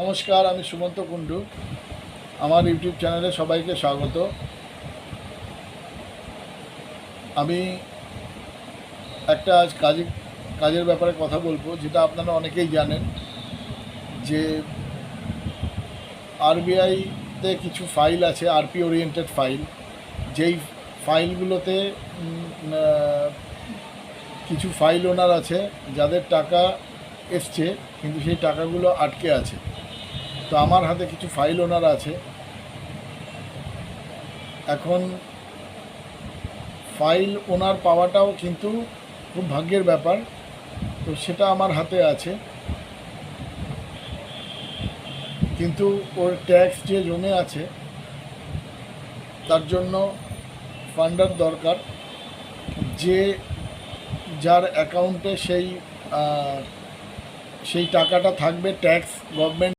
নমস্কার, আমি সুমন্ত কুণ্ডু। আমার ইউটিউব চ্যানেলে সবাইকে স্বাগত। আমি একটা আজ কাজের ব্যাপারে কথা বলবো, যেটা আপনারা অনেকেই জানেন যে আরবিআইতে কিছু ফাইল আছে, আরপি ওরিয়েন্টেড ফাইল। যেই ফাইলগুলোতে কিছু ফাইল ওনার আছে যাদের টাকা এসছে, কিন্তু সেই টাকাগুলো আটকে আছে। তো আমার হাতে কিছু ফাইল ওনার আছে। এখন ফাইল ওনার পাওয়াটাও কিন্তু খুব ভাগ্যের ব্যাপার। তো সেটা আমার হাতে আছে, কিন্তু ওর ট্যাক্স যে জমে আছে তার জন্য ফান্ডার দরকার, যে যার অ্যাকাউন্টে সেই টাকাটা থাকবে, ট্যাক্স গভর্নমেন্ট